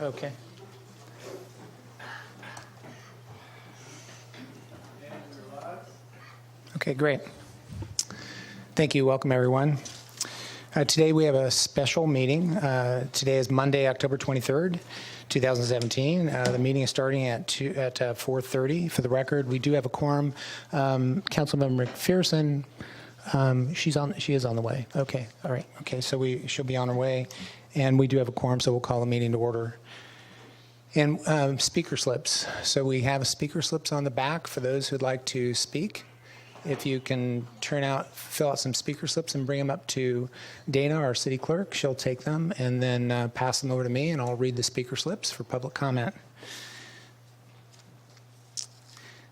Okay. Okay, great. Thank you. Welcome, everyone. Today we have a special meeting. Today is Monday, October 23rd, 2017. The meeting is starting at 4:30. For the record, we do have a quorum. Councilmember McPherson, she is on the way. Okay, all right. Okay, so she'll be on her way, and we do have a quorum, so we'll call the meeting to order. And speaker slips. So we have speaker slips on the back for those who'd like to speak. If you can fill out some speaker slips and bring them up to Dana, our city clerk, she'll take them and then pass them over to me, and I'll read the speaker slips for public comment.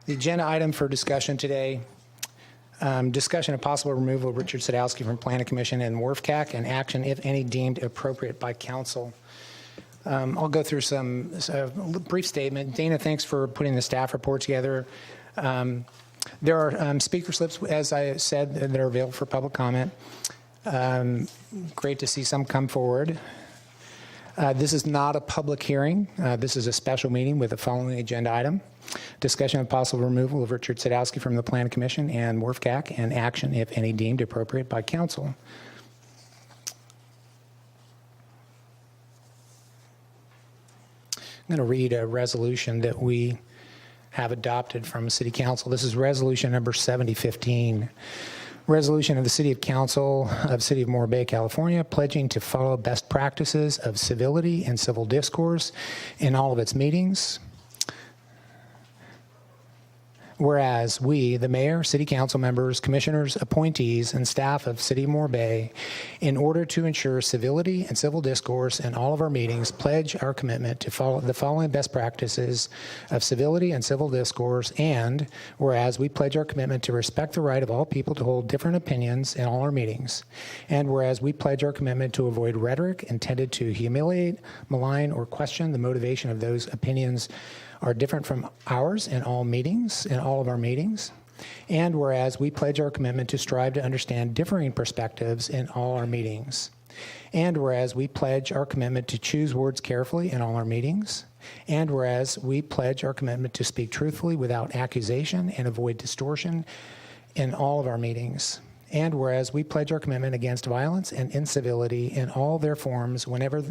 The agenda item for discussion today, discussion of possible removal of Richard Sadowski from Planning Commission and WRFCAC, and action, if any, deemed appropriate by council. I'll go through some brief statement. Dana, thanks for putting the staff report together. There are speaker slips, as I said, that are available for public comment. Great to see some come forward. This is not a public hearing. This is a special meeting with the following agenda item. Discussion of possible removal of Richard Sadowski from the Planning Commission and WRFCAC, and action, if any, deemed appropriate by council. I'm going to read a resolution that we have adopted from City Council. This is resolution number 7015. Resolution of the City Council of City of Morro Bay, California, pledging to follow best practices of civility and civil discourse in all of its meetings. Whereas we, the mayor, city council members, commissioners, appointees, and staff of City of Morro Bay, in order to ensure civility and civil discourse in all of our meetings, pledge our commitment to follow the following best practices of civility and civil discourse. And whereas we pledge our commitment to respect the right of all people to hold different opinions in all our meetings. And whereas we pledge our commitment to avoid rhetoric intended to humiliate, malign, or question the motivation of those opinions are different from ours in all of our meetings. And whereas we pledge our commitment to strive to understand differing perspectives in all our meetings. And whereas we pledge our commitment to choose words carefully in all our meetings. And whereas we pledge our commitment to speak truthfully without accusation and avoid distortion in all of our meetings. And whereas we pledge our commitment against violence and incivility in all their forms whenever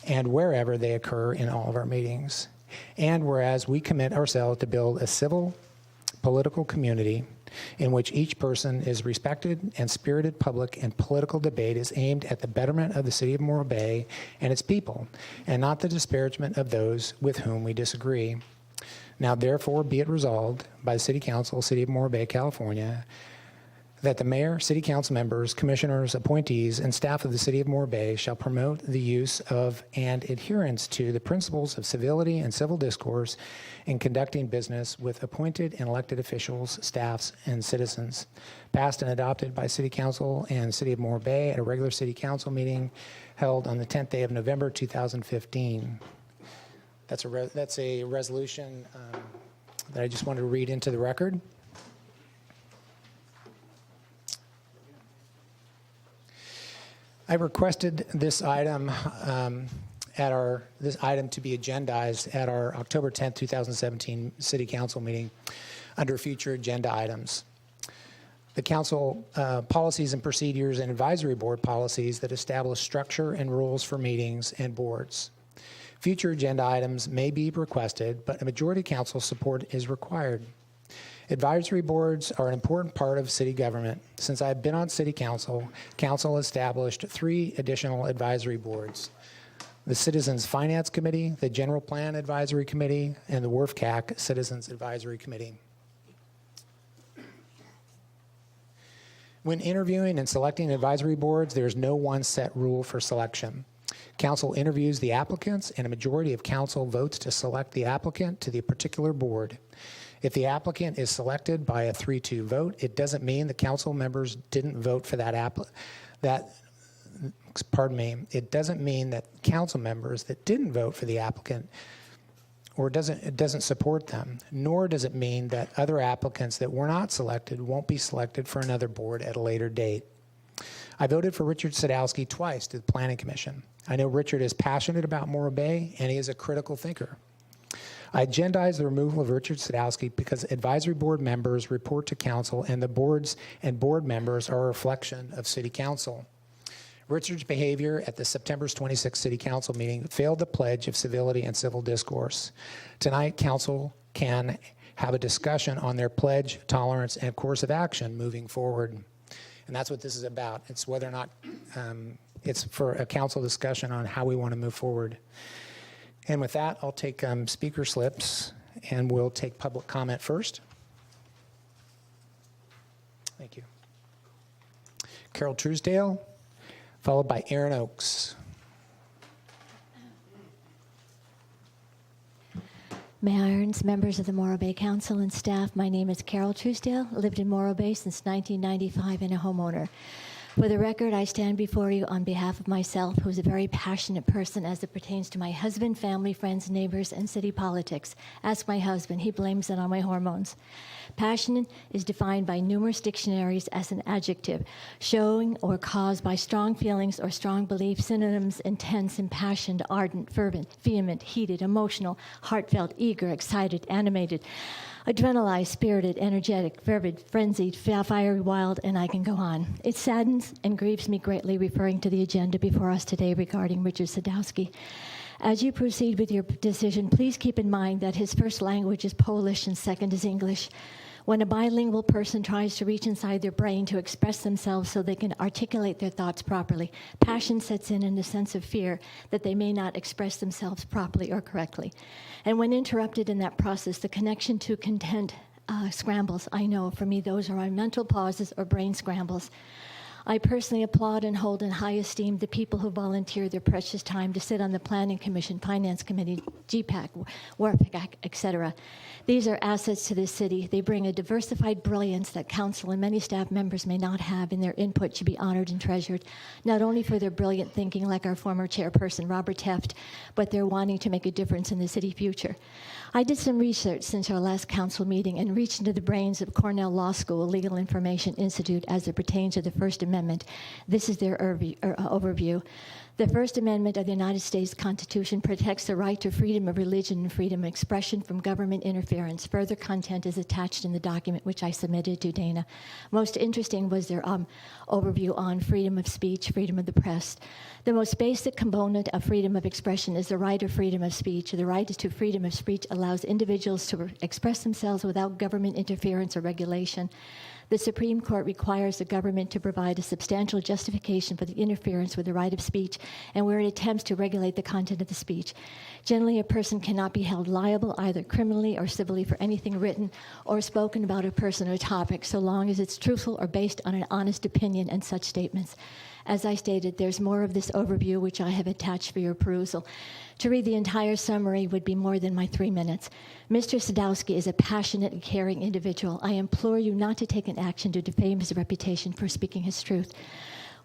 and wherever they occur in all of our meetings. And whereas we commit ourselves to build a civil, political community in which each person is respected and spirited public and political debate is aimed at the betterment of the City of Morro Bay and its people, and not the disparagement of those with whom we disagree. Now, therefore, be it resolved by the City Council, City of Morro Bay, California, that the mayor, city council members, commissioners, appointees, and staff of the City of Morro Bay shall promote the use of and adherence to the principles of civility and civil discourse in conducting business with appointed and elected officials, staffs, and citizens. Passed and adopted by City Council and City of Morro Bay at a regular City Council meeting held on the 10th day of November 2015. That's a resolution that I just wanted to read into the record. I requested this item to be agendized at our October 10th, 2017 City Council meeting under future agenda items. The council policies and procedures and advisory board policies that establish structure and rules for meetings and boards. Future agenda items may be requested, but a majority council support is required. Advisory boards are an important part of city government. Since I've been on city council, council established 3 additional advisory boards: the Citizens Finance Committee, the General Plan Advisory Committee, and the WRFCAC Citizens Advisory Committee. When interviewing and selecting advisory boards, there's no one set rule for selection. Council interviews the applicants, and a majority of council votes to select the applicant to the particular board. If the applicant is selected by a 3-2 vote, it doesn't mean the council members didn't vote for it doesn't mean that council members that didn't vote for the applicant it doesn't support them, nor does it mean that other applicants that were not selected won't be selected for another board at a later date. I voted for Richard Sadowski twice to the Planning Commission. I know Richard is passionate about Morro Bay, and he is a critical thinker. I agendized the removal of Richard Sadowski because advisory board members report to council, and the boards and board members are a reflection of city council. Richard's behavior at the September 26th City Council meeting failed the pledge of civility and civil discourse. Tonight, council can have a discussion on their pledge, tolerance, and course of action moving forward. And that's what this is about. It's whether or not it's for a council discussion on how we want to move forward. And with that, I'll take speaker slips, and we'll take public comment first. Thank you. Carol Truesdale, followed by Aaron Oakes. Mayor Irons, members of the Morro Bay Council and staff, my name is Carol Truesdale. Lived in Morro Bay since 1995 and a homeowner. For the record, I stand before you on behalf of myself, who's a very passionate person as it pertains to my husband, family, friends, neighbors, and city politics. Ask my husband. He blames it on my hormones. Passionate is defined by numerous dictionaries as an adjective, showing or caused by strong feelings or strong beliefs, synonyms, intense, impassioned, ardent, fervent, vehement, heated, emotional, heartfelt, eager, excited, animated, adrenalized, spirited, energetic, fervid, frenzied, fiery, wild, and I can go on. It saddens and grieves me greatly referring to the agenda before us today regarding Richard Sadowski. As you proceed with your decision, please keep in mind that his first language is Polish and second is English. When a bilingual person tries to reach inside their brain to express themselves so they can articulate their thoughts properly, passion sets in a sense of fear that they may not express themselves properly or correctly. And when interrupted in that process, the connection to content scrambles. I know, for me, those are my mental pauses or brain scrambles. I personally applaud and hold in high esteem the people who volunteer their precious time to sit on the Planning Commission, Finance Committee, GPAC, WARPAC, etc. These are assets to this city. They bring a diversified brilliance that council and many staff members may not have, and their input should be honored and treasured, not only for their brilliant thinking like our former chairperson, Robert Teft, but their wanting to make a difference in the city future. I did some research since our last council meeting and reached into the brains of Cornell Law School Legal Information Institute as it pertains to the First Amendment. This is their overview. The First Amendment of the United States Constitution protects the right to freedom of religion and freedom of expression from government interference. Further content is attached in the document which I submitted to Dana. Most interesting was their overview on freedom of speech, freedom of the press. The most basic component of freedom of expression is the right of freedom of speech. The right to freedom of speech allows individuals to express themselves without government interference or regulation. The Supreme Court requires the government to provide a substantial justification for the interference with the right of speech and where it attempts to regulate the content of the speech. Generally, a person cannot be held liable either criminally or civilly for anything written or spoken about a person or topic, so long as it's truthful or based on an honest opinion and such statements. As I stated, there's more of this overview which I have attached for your perusal. To read the entire summary would be more than my 3 minutes. Mr. Sadowski is a passionate and caring individual. I implore you not to take an action to defame his reputation for speaking his truth.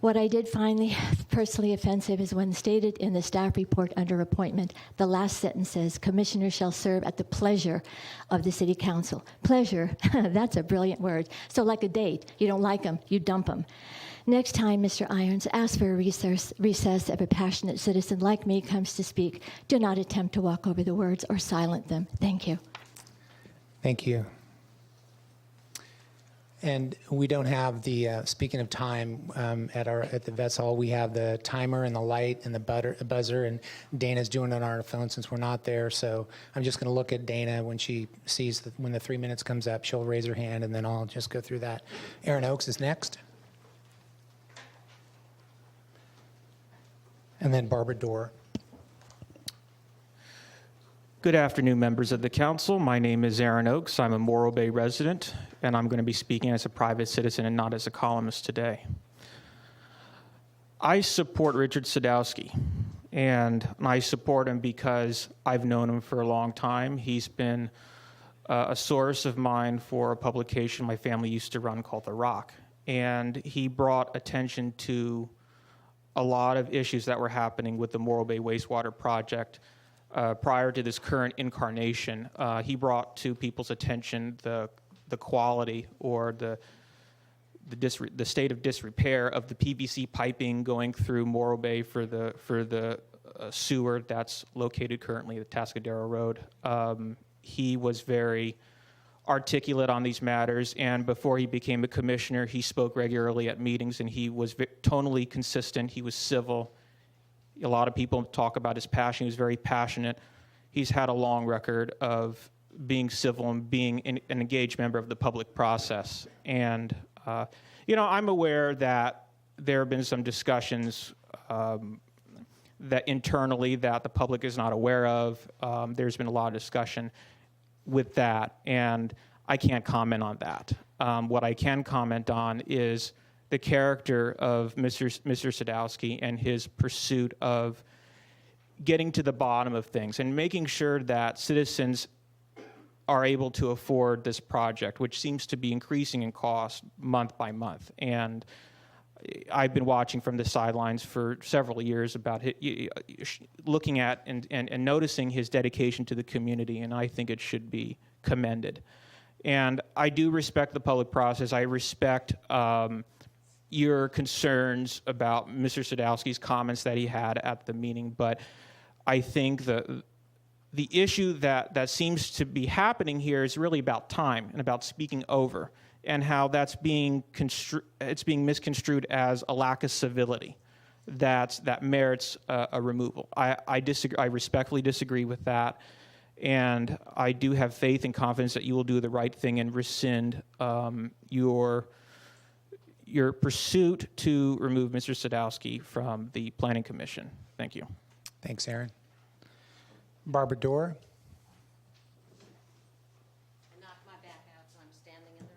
What I did find personally offensive is when stated in the staff report under appointment, the last sentence says, "Commissioners shall serve at the pleasure of the City Council." Pleasure, that's a brilliant word. So like a date, you don't like them, you dump them. Next time, Mr. Irons, ask for a recess if a passionate citizen like me comes to speak. Do not attempt to walk over the words or silence them. Thank you. Thank you. And we don't have the, speaking of time, at the Vets Hall, we have the timer and the light and the buzzer, and Dana's doing it on our phone since we're not there. So I'm just going to look at Dana when she sees when the 3 minutes comes up. She'll raise her hand, and then I'll just go through that. Aaron Oakes is next. And then Barbara Dorr. Good afternoon, members of the council. My name is Aaron Oakes. I'm a Morro Bay resident, and I'm going to be speaking as a private citizen and not as a columnist today. I support Richard Sadowski, and I support him because I've known him for a long time. He's been a source of mine for a publication my family used to run called The Rock, and he brought attention to a lot of issues that were happening with the Morro Bay wastewater project prior to this current incarnation. He brought to people's attention the quality or the state of disrepair of the PVC piping going through Morro Bay for the sewer that's located currently at Tascadero Road. He was very articulate on these matters, and before he became a commissioner, he spoke regularly at meetings, and he was tonally consistent. He was civil. A lot of people talk about his passion. He was very passionate. He's had a long record of being civil and being an engaged member of the public process. And, I'm aware that there have been some discussions that internally that the public is not aware of. There's been a lot of discussion with that, and I can't comment on that. What I can comment on is the character of Mr. Sadowski and his pursuit of getting to the bottom of things and making sure that citizens are able to afford this project, which seems to be increasing in cost month by month. And I've been watching from the sidelines for several years about looking at and noticing his dedication to the community, and I think it should be commended. And I do respect the public process. I respect your concerns about Mr. Sadowski's comments that he had at the meeting, but I think the issue that seems to be happening here is really about time and about speaking over, and how that's being misconstrued as a lack of civility that merits a removal. I disagree. I respectfully disagree with that, and I do have faith and confidence that you will do the right thing and rescind your pursuit to remove Mr. Sadowski from the Planning Commission. Thank you. Thanks, Aaron. Barbara Dorr. I knocked my back out, so I'm standing in the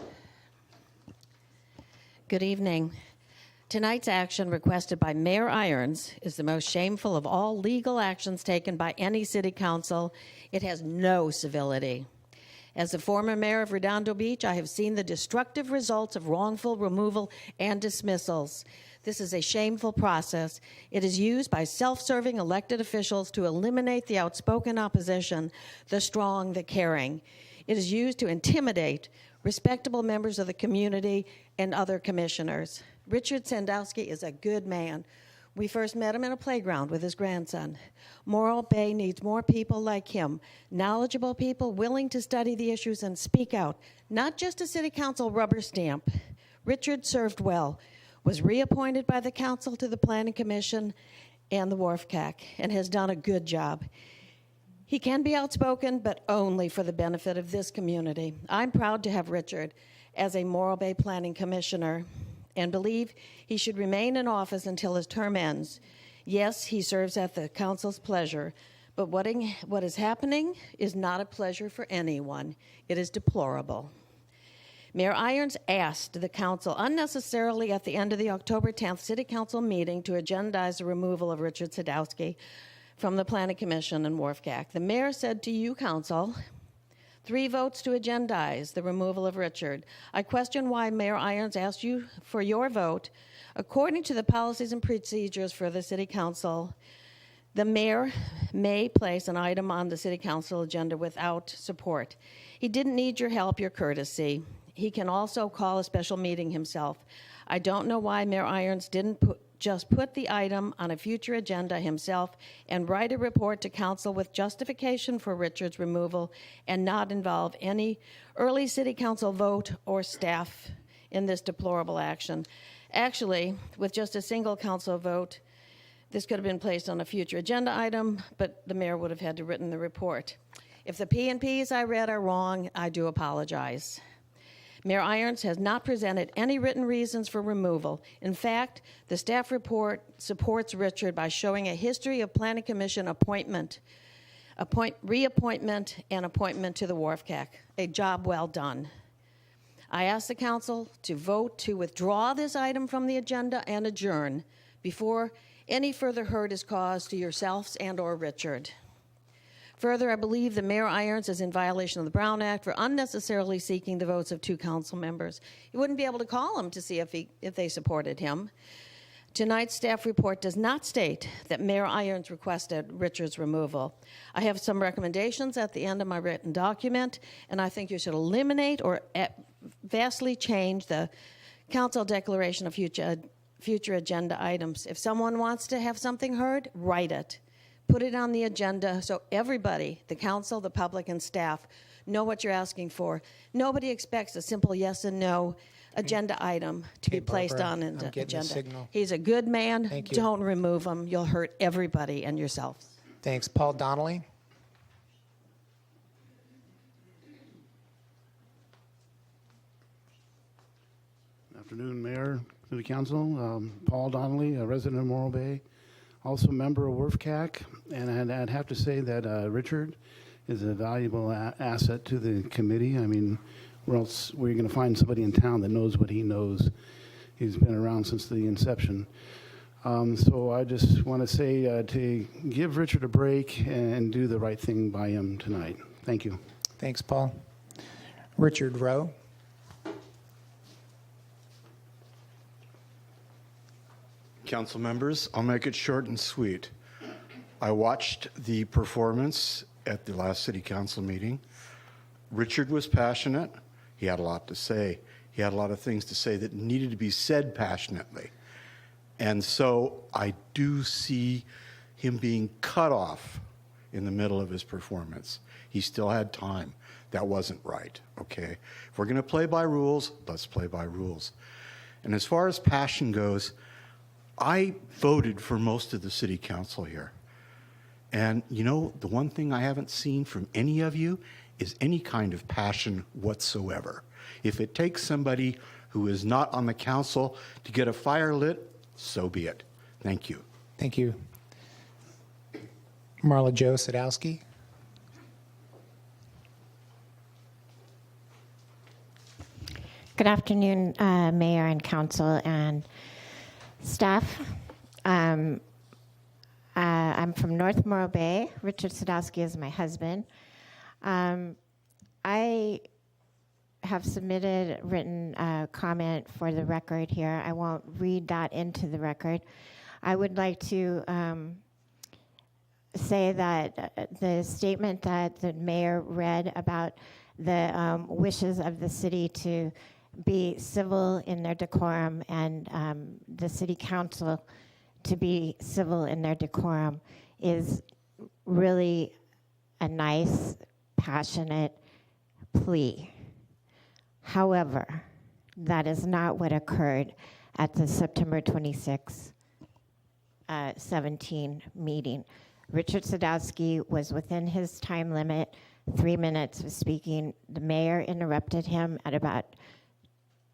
rear. Good evening. Tonight's action requested by Mayor Irons is the most shameful of all legal actions taken by any city council. It has no civility. As the former mayor of Redondo Beach, I have seen the destructive results of wrongful removal and dismissals. This is a shameful process. It is used by self-serving elected officials to eliminate the outspoken opposition, the strong, the caring. It is used to intimidate respectable members of the community and other commissioners. Richard Sadowski is a good man. We first met him in a playground with his grandson. Morro Bay needs more people like him, knowledgeable people willing to study the issues and speak out, not just a city council rubber stamp. Richard served well, was reappointed by the council to the Planning Commission and the WRFCAC, and has done a good job. He can be outspoken, but only for the benefit of this community. I'm proud to have Richard as a Morro Bay Planning Commissioner and believe he should remain in office until his term ends. Yes, he serves at the council's pleasure, but what is happening is not a pleasure for anyone. It is deplorable. Mayor Irons asked the council unnecessarily at the end of the October 10th City Council meeting to agendize the removal of Richard Sadowski from the Planning Commission and WRFCAC. The mayor said to you, council, 3 votes to agendize the removal of Richard. I question why Mayor Irons asked you for your vote. According to the policies and procedures for the City Council, the mayor may place an item on the City Council agenda without support. He didn't need your help, your courtesy. He can also call a special meeting himself. I don't know why Mayor Irons didn't just put the item on a future agenda himself and write a report to council with justification for Richard's removal and not involve any early city council vote or staff in this deplorable action. Actually, with just a single council vote, this could have been placed on a future agenda item, but the mayor would have had to written the report. If the P&Ps I read are wrong, I do apologize. Mayor Irons has not presented any written reasons for removal. In fact, the staff report supports Richard by showing a history of Planning Commission reappointment, and appointment to the WRFCAC. A job well done. I ask the council to vote to withdraw this item from the agenda and adjourn before any further hurt is caused to yourselves and or Richard. Further, I believe that Mayor Irons is in violation of the Brown Act for unnecessarily seeking the votes of 2 council members. He wouldn't be able to call them to see if they supported him. Tonight's staff report does not state that Mayor Irons requested Richard's removal. I have some recommendations at the end of my written document, and I think you should eliminate or vastly change the council declaration of future agenda items. If someone wants to have something heard, write it. Put it on the agenda so everybody, the council, the public, and staff, know what you're asking for. Nobody expects a simple yes and no agenda item to be placed Barbara, on an I'm getting a agenda. signal. He's a good man. Thank you. Don't remove him. You'll hurt everybody and yourselves. Thanks. Paul Donnelly. Good afternoon, Mayor, City Council. Paul Donnelly, a resident of Morro Bay, also a member of WRFCAC, and I'd have to say that Richard is a valuable asset to the committee. I mean, where else were you going to find somebody in town that knows what he knows? He's been around since the inception. So I just want to say to give Richard a break and do the right thing by him tonight. Thank you. Thanks, Paul. Richard Rowe. Council members, I'll make it short and sweet. I watched the performance at the last city council meeting. Richard was passionate. He had a lot to say. He had a lot of things to say that needed to be said passionately. And so I do see him being cut off in the middle of his performance. He still had time. That wasn't right, okay? If we're going to play by rules, let's play by rules. And as far as passion goes, I voted for most of the city council here. And you know, the one thing I haven't seen from any of you is any kind of passion whatsoever. If it takes somebody who is not on the council to get a fire lit, so be it. Thank you. Thank you. Marla Jo Sadowski. Good afternoon, Mayor and Council and staff. I'm from North Morro Bay. Richard Sadowski is my husband. I have submitted written comment for the record here. I won't read that into the record. I would like to say that the statement that the mayor read about the wishes of the city to be civil in their decorum and the city council to be civil in their decorum is really a nice, passionate plea. However, that is not what occurred at the September 26, 17 meeting. Richard Sadowski was within his time limit, 3 minutes of speaking. The mayor interrupted him at about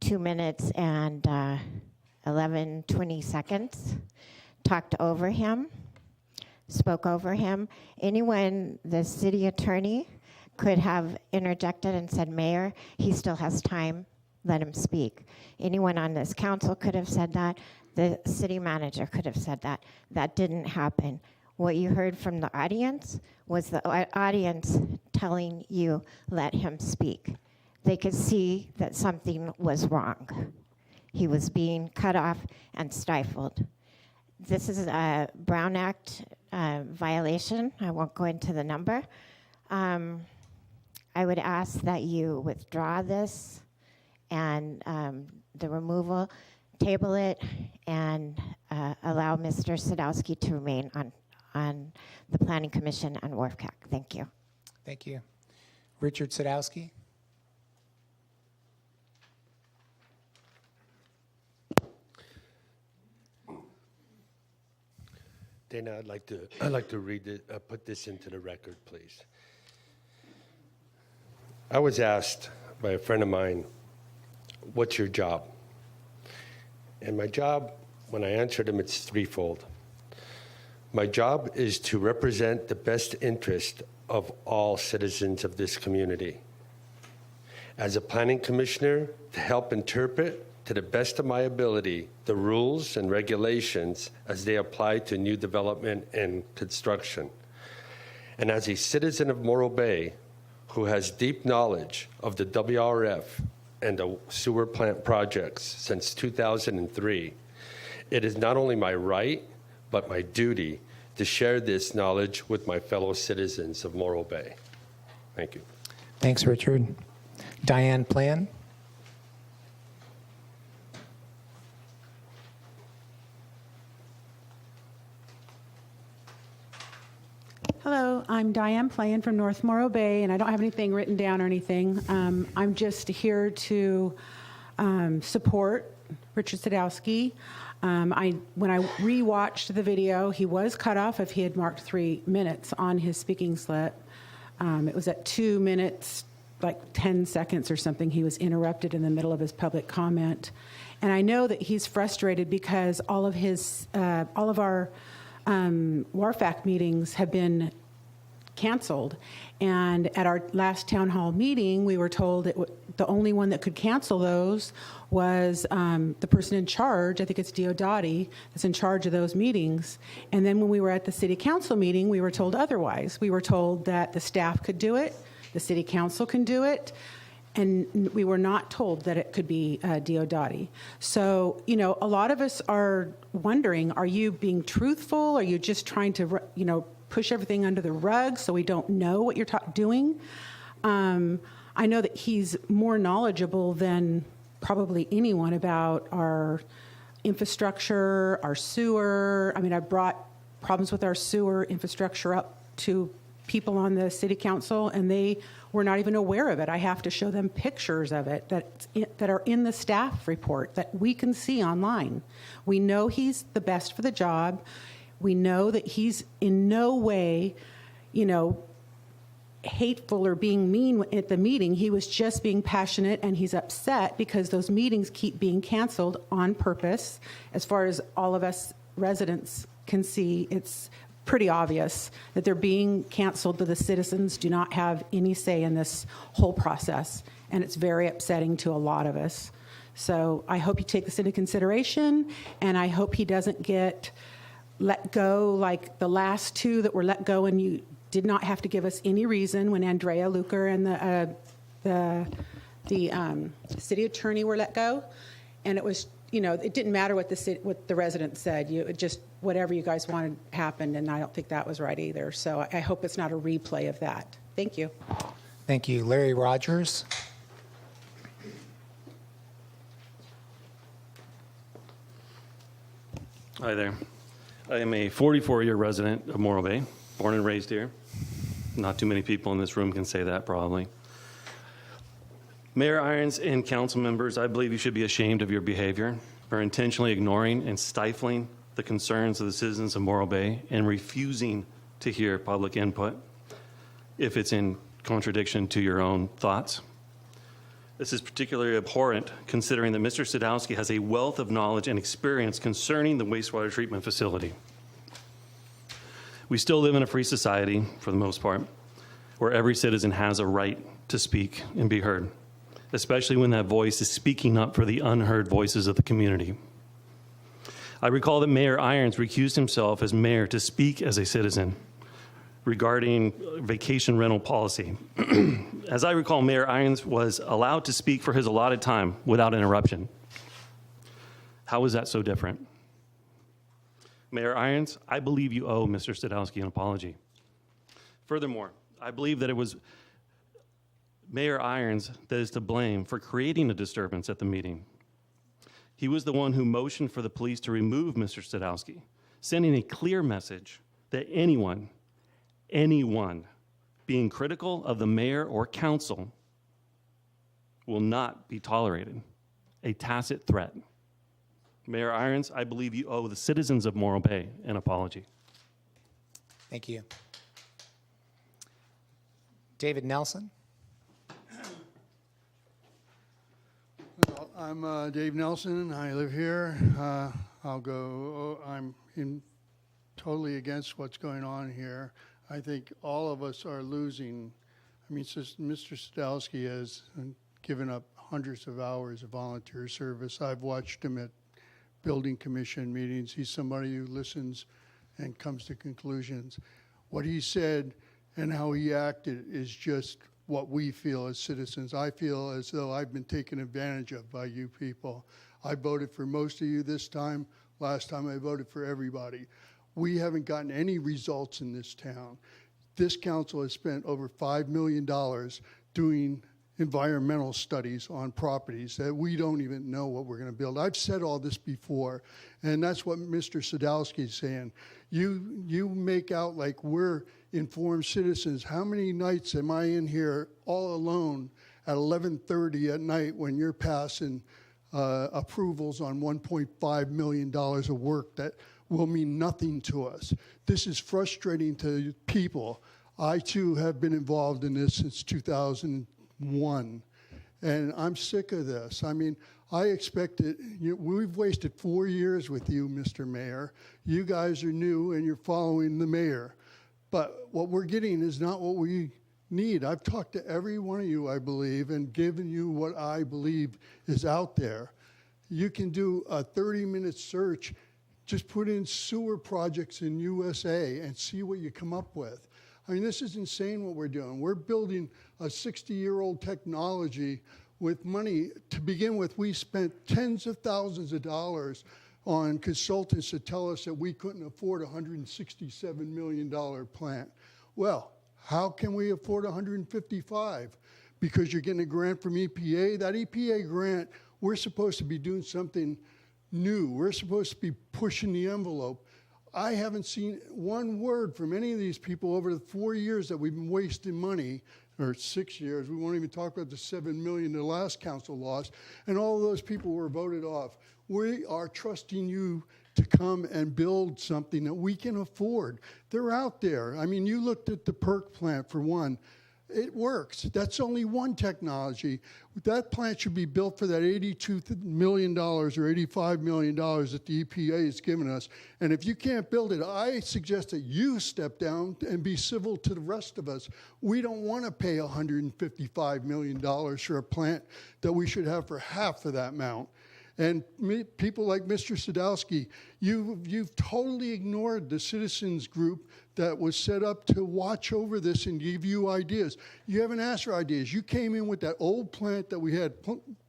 2 minutes and 20 seconds, talked over him, spoke over him. Anyone, the city attorney, could have interjected and said, Mayor, he still has time, let him speak. Anyone on this council could have said that. The city manager could have said that. That didn't happen. What you heard from the audience was the audience telling you, let him speak. They could see that something was wrong. He was being cut off and stifled. This is a Brown Act violation. I won't go into the number. I would ask that you withdraw this and the removal, table it, and allow Mr. Sadowski to remain on the Planning Commission and WRFCAC. Thank you. Thank you. Richard Sadowski. Dana, I'd like to read it, put this into the record, please. I was asked by a friend of mine, what's your job? And my job, when I answered him, it's threefold. My job is to represent the best interest of all citizens of this community. As a planning commissioner, to help interpret to the best of my ability the rules and regulations as they apply to new development and construction. And as a citizen of Morro Bay who has deep knowledge of the WRF and the sewer plant projects since 2003, It is not only my right, but my duty to share this knowledge with my fellow citizens of Morro Bay. Thank you. Thanks, Richard. Diane Plan. Hello, I'm Diane Plain from North Morro Bay, and I don't have anything written down or anything. I'm just here to support Richard Sadowski. When I rewatched the video, he was cut off if he had marked 3 minutes on his speaking slip. It was at 2 minutes, like 10 seconds or something. He was interrupted in the middle of his public comment. And I know that he's frustrated because all of our WARFAC meetings have been canceled. And at our last town hall meeting, we were told that the only one that could cancel those was the person in charge. I think it's Diodati that's in charge of those meetings. And then when we were at the city council meeting, we were told otherwise. We were told that the staff could do it, the city council can do it, and we were not told that it could be Diodati. So, a lot of us are wondering, are you being truthful? Are you just trying to, push everything under the rug so we don't know what you're doing? I know that he's more knowledgeable than probably anyone about our infrastructure, our sewer. I mean, I brought problems with our sewer infrastructure up to people on the city council, and they were not even aware of it. I have to show them pictures of it that are in the staff report that we can see online. We know he's the best for the job. We know that he's in no way, hateful or being mean at the meeting. He was just being passionate, and he's upset because those meetings keep being canceled on purpose. As far as all of us residents can see, it's pretty obvious that they're being canceled, that the citizens do not have any say in this whole process, and it's very upsetting to a lot of us. So I hope you take this into consideration, and I hope he doesn't get let go like the last two that were let go, and you did not have to give us any reason when Andrea Luker and the city attorney were let go, and it was it didn't matter what the residents said. It just whatever you guys wanted happened, and I don't think that was right either. So I hope it's not a replay of that. Thank you. Thank you. Larry Rogers. Hi there. I am a 44-year resident of Morro Bay, born and raised here. Not too many people in this room can say that, probably. Mayor Irons and council members, I believe you should be ashamed of your behavior for intentionally ignoring and stifling the concerns of the citizens of Morro Bay and refusing to hear public input if it's in contradiction to your own thoughts. This is particularly abhorrent considering that Mr. Sadowski has a wealth of knowledge and experience concerning the wastewater treatment facility. We still live in a free society, for the most part, where every citizen has a right to speak and be heard, especially when that voice is speaking up for the unheard voices of the community. I recall that Mayor Irons recused himself as mayor to speak as a citizen regarding vacation rental policy. As I recall, Mayor Irons was allowed to speak for his allotted time without interruption. How is that so different? Mayor Irons, I believe you owe Mr. Sadowski an apology. Furthermore, I believe that it was Mayor Irons that is to blame for creating a disturbance at the meeting. He was the one who motioned for the police to remove Mr. Sadowski, sending a clear message that anyone being critical of the mayor or council will not be tolerated, a tacit threat. Mayor Irons, I believe you owe the citizens of Morro Bay an apology. Thank you. David Nelson. Well, I'm Dave Nelson. I live here. I'm totally against what's going on here. I think all of us are losing. I mean, Mr. Sadowski has given up hundreds of hours of volunteer service. I've watched him at building commission meetings. He's somebody who listens and comes to conclusions. What he said and how he acted is just what we feel as citizens. I feel as though I've been taken advantage of by you people. I voted for most of you this time. last time I voted for everybody. We haven't gotten any results in this town. This council has spent over $5 million doing environmental studies on properties that we don't even know what we're going to build. I've said all this before, and that's what Mr. Sadowski is saying. You make out like we're informed citizens. How many nights am I in here all alone at 11:30 at night when you're passing approvals on $1.5 million of work that will mean nothing to us? This is frustrating to people. I, too, have been involved in this since 2001, and I'm sick of this. I mean, I expected, we've wasted 4 years with you, Mr. Mayor. You guys are new, and you're following the mayor. But what we're getting is not what we need. I've talked to every one of you, I believe, and given you what I believe is out there. You can do a 30-minute search. Just put in sewer projects in USA and see what you come up with. I mean, this is insane what we're doing. We're building a 60-year-old technology with money. To begin with, we spent tens of thousands of dollars on consultants to tell us that we couldn't afford a $167 million plant. Well, how can we afford 155? Because you're getting a grant from EPA. That EPA grant, we're supposed to be doing something new. We're supposed to be pushing the envelope. I haven't seen one word from any of these people over the 4 years that we've been wasting money, or 6 years. We won't even talk about the $7 million the last council lost, and all of those people were voted off. We are trusting you to come and build something that we can afford. They're out there. I mean, you looked at the PERC plant for one. It works. That's only one technology. That plant should be built for that $82 million or $85 million that the EPA has given us. And if you can't build it, I suggest that you step down and be civil to the rest of us. We don't want to pay $155 million for a plant that we should have for half of that amount. And people like Mr. Sadowski, you've totally ignored the citizens group that was set up to watch over this and give you ideas. You haven't asked for ideas. You came in with that old plant that we had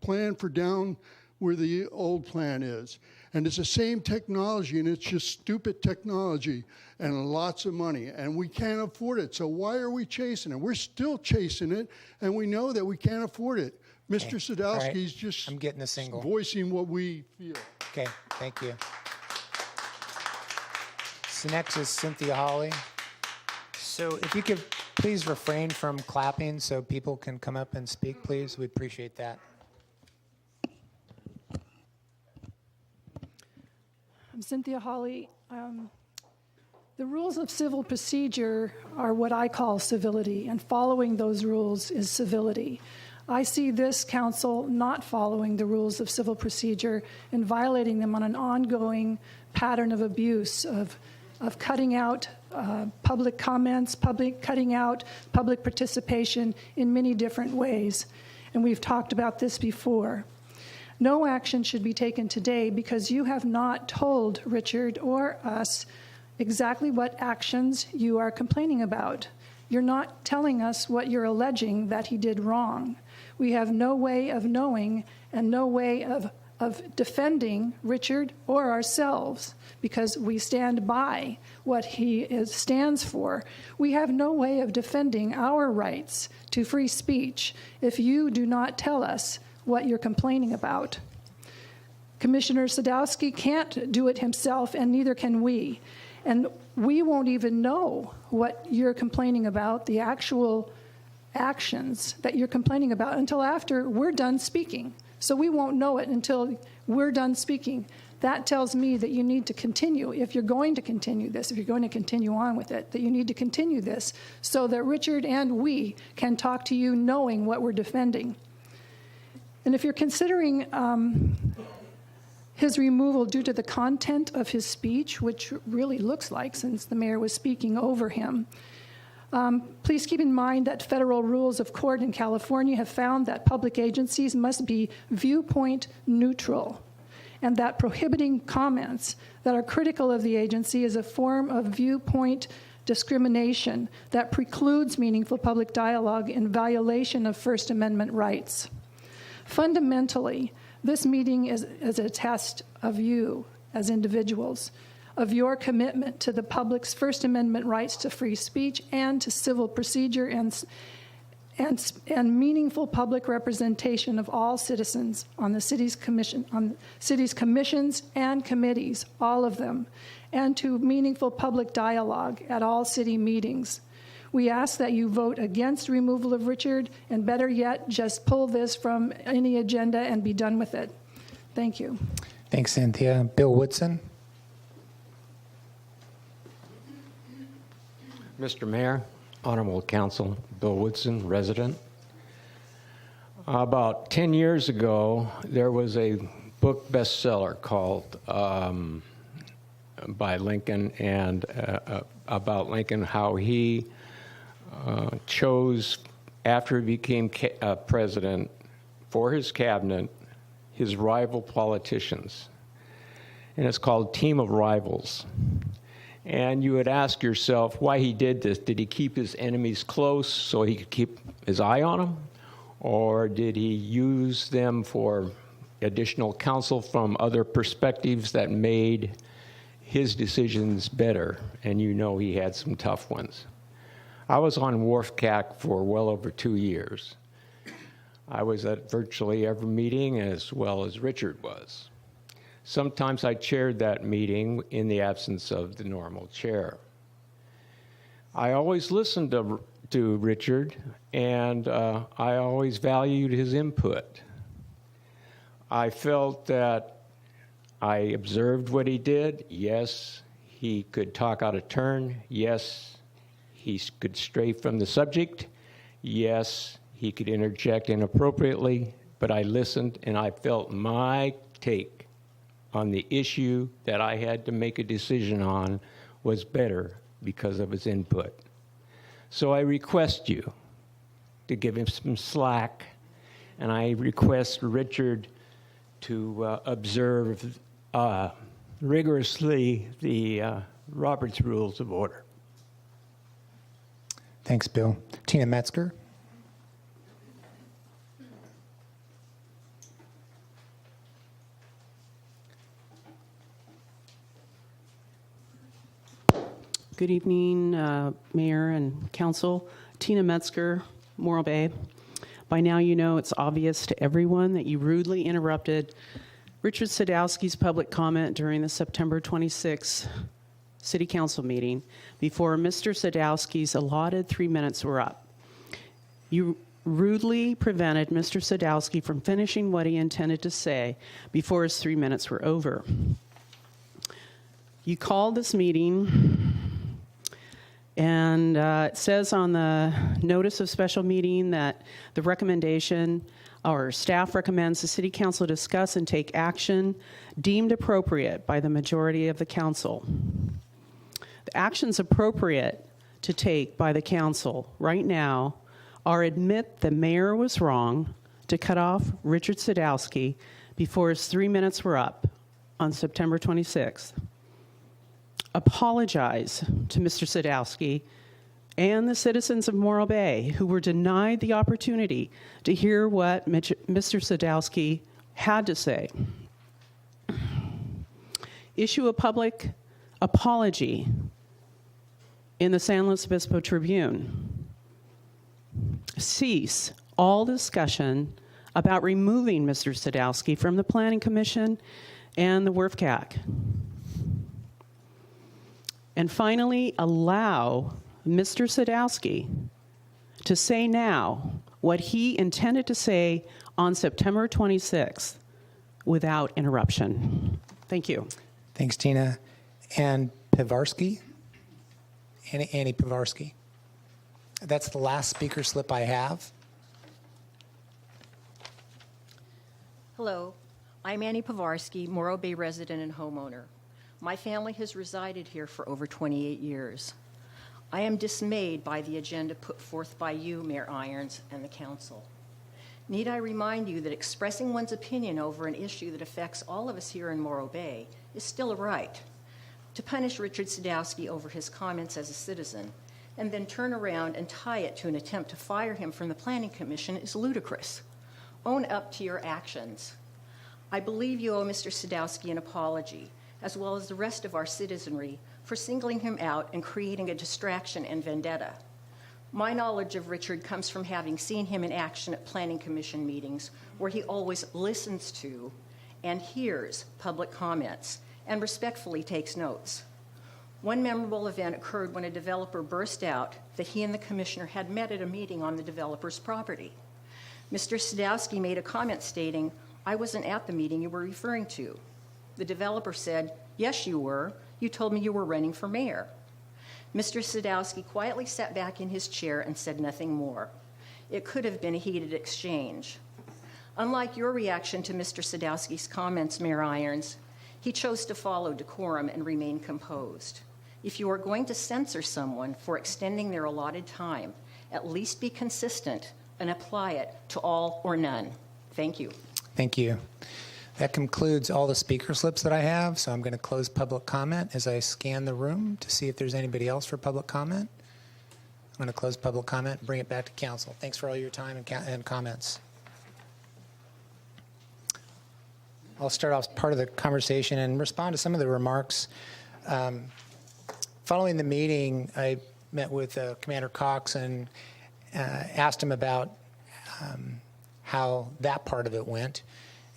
planned for down where the old plant is. And it's the same technology, and it's just stupid technology and lots of money. And we can't afford it. So why are we chasing it? We're still chasing it, and we know that we can't afford it. Mr. Sadowski's just I'm getting a single. voicing what we feel. Okay, thank you. So next is Cynthia Hawley. So if you could please refrain from clapping so people can come up and speak, please. We'd appreciate that. I'm Cynthia Hawley. The rules of civil procedure are what I call civility, and following those rules is civility. I see this council not following the rules of civil procedure and violating them on an ongoing pattern of abuse, of cutting out public comments, cutting out public participation in many different ways. And we've talked about this before. No action should be taken today because you have not told Richard or us exactly what actions you are complaining about. You're not telling us what you're alleging that he did wrong. We have no way of knowing and no way of defending Richard or ourselves because we stand by what he stands for. We have no way of defending our rights to free speech if you do not tell us what you're complaining about. Commissioner Sadowski can't do it himself, and neither can we. And we won't even know what you're complaining about, the actual actions that you're complaining about, until after we're done speaking. So we won't know it until we're done speaking. That tells me that you need to continue, if you're going to continue this, if you're going to continue on with it, that you need to continue this so that Richard and we can talk to you knowing what we're defending. And if you're considering his removal due to the content of his speech, which really looks like, since the mayor was speaking over him, please keep in mind that federal rules of court in California have found that public agencies must be viewpoint neutral, and that prohibiting comments that are critical of the agency is a form of viewpoint discrimination that precludes meaningful public dialogue in violation of First Amendment rights. Fundamentally, this meeting is a test of you as individuals, of your commitment to the public's First Amendment rights to free speech and to civil procedure and meaningful public representation of all citizens on the city's commissions and committees, all of them, and to meaningful public dialogue at all city meetings. We ask that you vote against removal of Richard, and better yet, just pull this from any agenda and be done with it. Thank you. Thanks, Cynthia. Bill Woodson. Mr. Mayor, Honorable Council, Bill Woodson, resident. About 10 years ago, there was a book bestseller called by Lincoln and about Lincoln, how he chose, after he became president, for his cabinet, his rival politicians. And it's called Team of Rivals. And you would ask yourself why he did this. Did he keep his enemies close so he could keep his eye on them? Or did he use them for additional counsel from other perspectives that made his decisions better? And you know he had some tough ones. I was on WRFCAC for well over 2 years. I was at virtually every meeting as well as Richard was. Sometimes I chaired that meeting in the absence of the normal chair. I always listened to Richard, and I always valued his input. I felt that I observed what he did. Yes, he could talk out of turn. Yes, he could stray from the subject. Yes, he could interject inappropriately, but I listened and I felt my take on the issue that I had to make a decision on was better because of his input. So I request you to give him some slack, and I request Richard to observe rigorously the Robert's Rules of Order. Thanks, Bill. Tina Metzger. Good evening, Mayor and Council. Tina Metzger, Morro Bay. By now you know it's obvious to everyone that you rudely interrupted Richard Sadowski's public comment during the September 26th City Council meeting before Mr. Sadowski's allotted 3 minutes were up. You rudely prevented Mr. Sadowski from finishing what he intended to say before his 3 minutes were over. You called this meeting, and it says on the notice of special meeting that the recommendation, or staff recommends the City Council discuss and take action deemed appropriate by the majority of the council. The actions appropriate to take by the council right now are admit the mayor was wrong to cut off Richard Sadowski before his 3 minutes were up on September 26th. Apologize to Mr. Sadowski and the citizens of Morro Bay who were denied the opportunity to hear what Mr. Sadowski had to say. Issue a public apology in the San Luis Obispo Tribune. Cease all discussion about removing Mr. Sadowski from the Planning Commission and the WRFCAC. And finally, allow Mr. Sadowski to say now what he intended to say on September 26th without interruption. Thank you. Thanks, Tina. And Pivarsky? Annie Pivarsky. That's the last speaker slip I have. Hello, I'm Annie Pivarsky, Morro Bay resident and homeowner. My family has resided here for over 28 years. I am dismayed by the agenda put forth by you, Mayor Irons, and the council. Need I remind you that expressing one's opinion over an issue that affects all of us here in Morro Bay is still a right. To punish Richard Sadowski over his comments as a citizen and then turn around and tie it to an attempt to fire him from the Planning Commission is ludicrous. Own up to your actions. I believe you owe Mr. Sadowski an apology, as well as the rest of our citizenry, for singling him out and creating a distraction and vendetta. My knowledge of Richard comes from having seen him in action at Planning Commission meetings, where he always listens to and hears public comments and respectfully takes notes. One memorable event occurred when a developer burst out that he and the commissioner had met at a meeting on the developer's property. Mr. Sadowski made a comment stating, "I wasn't at the meeting you were referring to." The developer said, "Yes, you were. You told me you were running for mayor." Mr. Sadowski quietly sat back in his chair and said nothing more. It could have been a heated exchange. Unlike your reaction to Mr. Sadowski's comments, Mayor Irons, he chose to follow decorum and remain composed. If you are going to censor someone for extending their allotted time, at least be consistent and apply it to all or none. Thank you. Thank you. That concludes all the speaker slips that I have, so I'm going to close public comment as I scan the room to see if there's anybody else for public comment. I'm going to close public comment and bring it back to council. Thanks for all your time and comments. I'll start off part of the conversation and respond to some of the remarks. Following the meeting, I met with Commander Cox and asked him about how that part of it went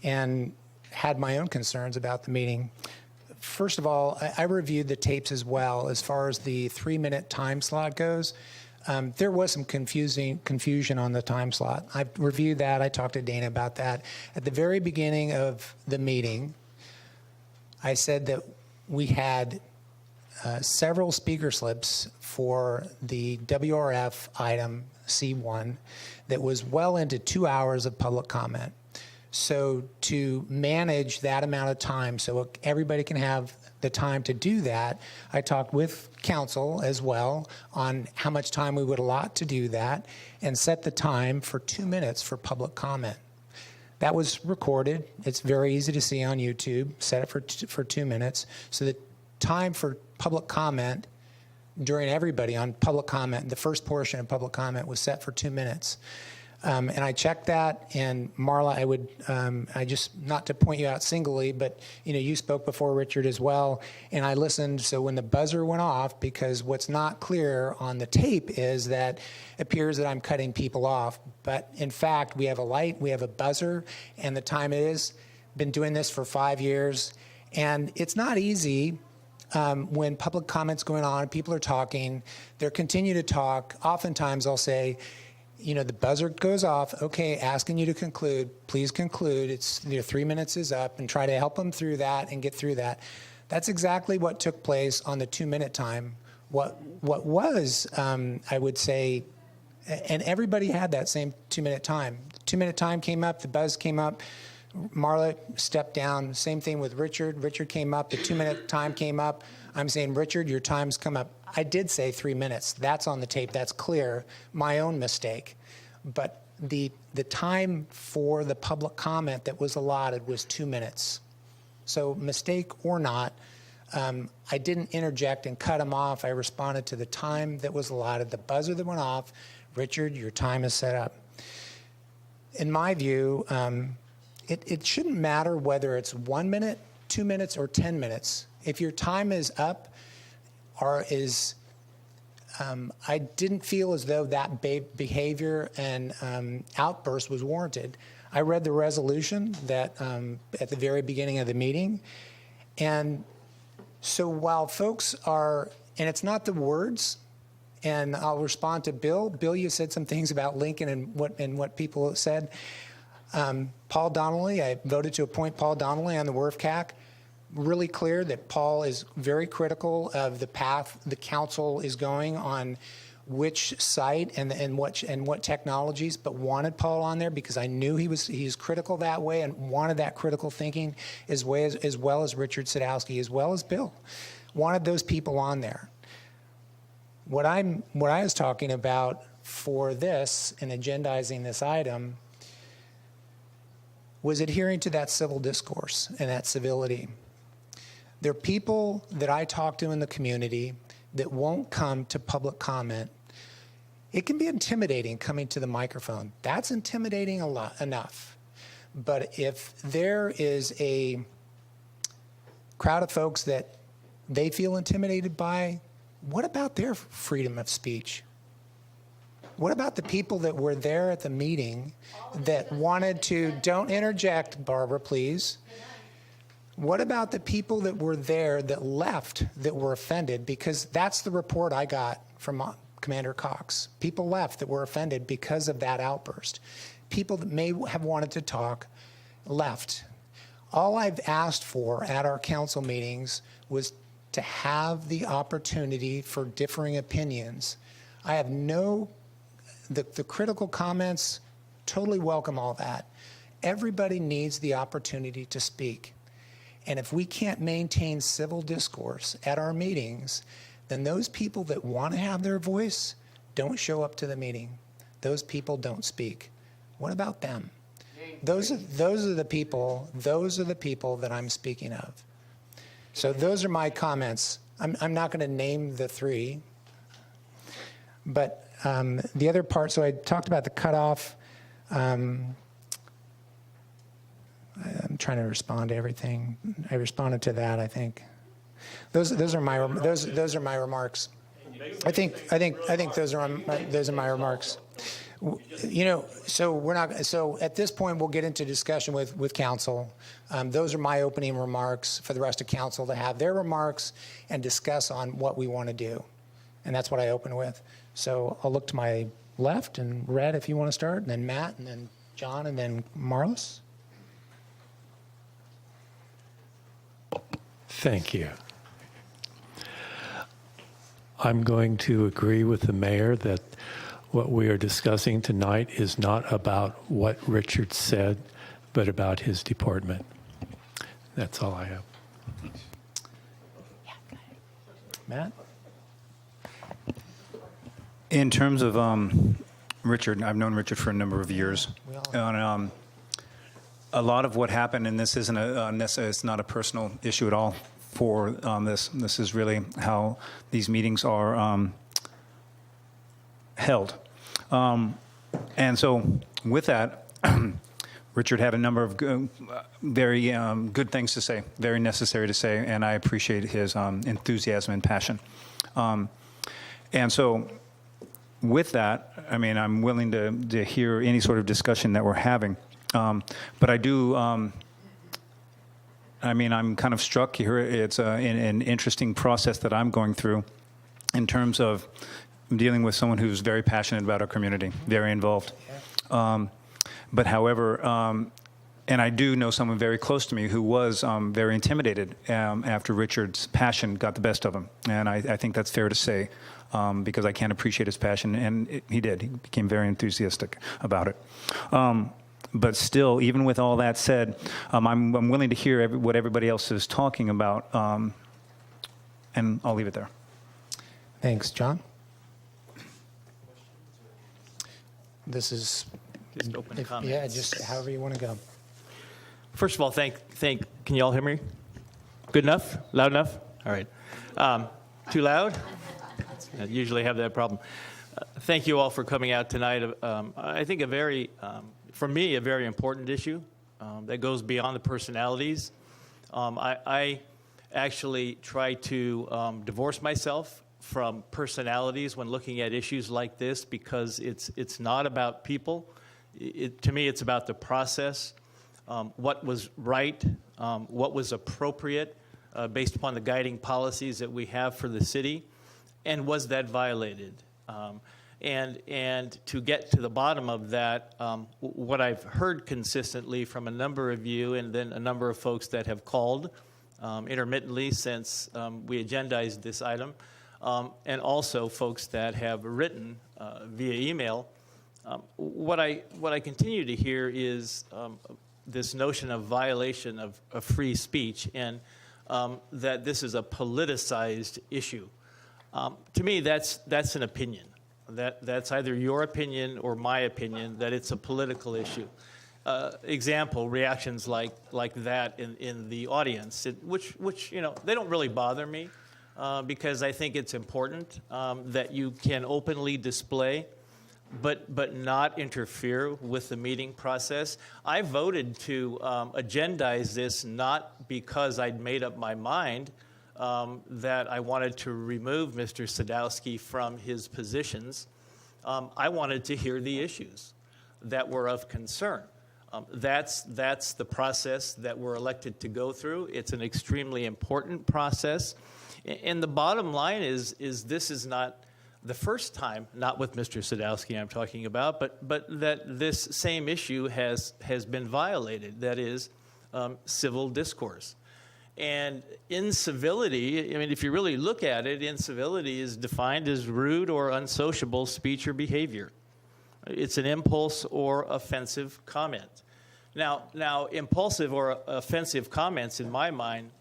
and had my own concerns about the meeting. First of all, I reviewed the tapes as well. As far as the 3-minute time slot goes, there was some confusion on the time slot. I reviewed that. I talked to Dana about that. At the very beginning of the meeting, I said that we had several speaker slips for the WRF item C1 that was well into 2 hours of public comment. So to manage that amount of time so everybody can have the time to do that, I talked with council as well on how much time we would allot to do that and set the time for 2 minutes for public comment. That was recorded. It's very easy to see on YouTube. Set it for 2 minutes. So the time for public comment during everybody on public comment, the first portion of public comment was set for 2 minutes. And I checked that, and Marla, I just, not to point you out singly, but you spoke before Richard as well, and I listened. So when the buzzer went off, because what's not clear on the tape is that it appears that I'm cutting people off, but in fact, we have a light, we have a buzzer, and the time is. Been doing this for 5 years, and it's not easy. When public comment's going on, people are talking, they continue to talk. Oftentimes I'll say, the buzzer goes off, okay, asking you to conclude, please conclude. It's 3 minutes is up, and try to help them through that and get through that. That's exactly what took place on the 2-minute time. What was, I would say, and everybody had that same 2-minute time. The 2-minute time came up, the buzz came up, Marla stepped down. Same thing with Richard. Richard came up, the 2-minute time came up. I'm saying, Richard, your time's come up. I did say 3 minutes. That's on the tape. That's clear. My own mistake. But the time for the public comment that was allotted was 2 minutes. So mistake or not, I didn't interject and cut him off. I responded to the time that was allotted, the buzzer that went off. Richard, your time is set up. In my view, it shouldn't matter whether it's 1 minute, 2 minutes, or 10 minutes. If your time is up or is, I didn't feel as though that behavior and outburst was warranted. I read the resolution that at the very beginning of the meeting. And so while folks are, and it's not the words, and I'll respond to Bill. Bill, you said some things about Lincoln and what people said. Paul Donnelly, I voted to appoint Paul Donnelly on the WRF-CAC. Really clear that Paul is very critical of the path the council is going on which site and what technologies, but wanted Paul on there because I knew he's critical that way and wanted that critical thinking as well as Richard Sadowski, as well as Bill. Wanted those people on there. What I was talking about for this and agendizing this item was adhering to that civil discourse and that civility. There are people that I talk to in the community that won't come to public comment. It can be intimidating coming to the microphone. That's intimidating enough. But if there is a crowd of folks that they feel intimidated by, what about their freedom of speech? What about the people that were there at the meeting that wanted to, don't interject, Barbara, please. What about the people that were there that left that were offended? Because that's the report I got from Commander Cox. People left that were offended because of that outburst. People that may have wanted to talk left. All I've asked for at our council meetings was to have the opportunity for differing opinions. I have the critical comments, totally welcome all that. Everybody needs the opportunity to speak. And if we can't maintain civil discourse at our meetings, then those people that want to have their voice don't show up to the meeting. Those people don't speak. What about them? Those are the people that I'm speaking of. So those are my comments. I'm not going to name the three, but the other part, so I talked about the cutoff. I'm trying to respond to everything. I responded to that, I think. Those are my remarks. I think those are my remarks. You know, so at this point we'll get into discussion with council. Those are my opening remarks for the rest of council to have their remarks and discuss on what we want to do. And that's what I open with. So I'll look to my left, and Red, if you want to start, and then Matt, and then John, and then Marlis. Thank you. I'm going to agree with the mayor that what we are discussing tonight is not about what Richard said, but about his deportment. That's all I have. Matt? In terms of Richard, I've known Richard for a number of years. And, a lot of what happened, and this isn't it's not a personal issue at all for this. This is really how these meetings are held. And so with that, Richard had a number of very good things to say, very necessary to say, and I appreciate his enthusiasm and passion. And so with that, I mean, I'm willing to hear any sort of discussion that we're having. But I do, I mean, I'm kind of struck here. It's an interesting process that I'm going through in terms of dealing with someone who's very passionate about our community, very involved. But however, and I do know someone very close to me who was very intimidated after Richard's passion got the best of him. And I think that's fair to say because I can't appreciate his passion, and he did. He became very enthusiastic about it. But still, even with all that said, I'm willing to hear what everybody else is talking about, and I'll leave it there. Thanks. John? This is... Just open comments. Yeah, just however you want to go. First of all, can you all hear me? Good enough? Loud enough? All right. Too loud? I usually have that problem. Thank you all for coming out tonight. I think for me, a very important issue that goes beyond the personalities. I actually try to divorce myself from personalities when looking at issues like this because it's not about people. To me, it's about the process, what was right, what was appropriate based upon the guiding policies that we have for the city, and was that violated? And to get to the bottom of that, what I've heard consistently from a number of you and then a number of folks that have called intermittently since we agendized this item, and also folks that have written via email, what I continue to hear is this notion of violation of free speech and that this is a politicized issue. To me, that's an opinion. That's either your opinion or my opinion that it's a political issue. Example, reactions like that in the audience, which they don't really bother me because I think it's important that you can openly display but not interfere with the meeting process. I voted to agendize this not because I'd made up my mind that I wanted to remove Mr. Sadowski from his positions. I wanted to hear the issues that were of concern. That's the process that we're elected to go through. It's an extremely important process. And the bottom line is this is not the first time, not with Mr. Sadowski I'm talking about, but that this same issue has been violated, that is civil discourse. And incivility, I mean, if you really look at it, incivility is defined as rude or unsociable speech or behavior. It's an impulse or offensive comment. Now, impulsive or offensive comments, in my mind,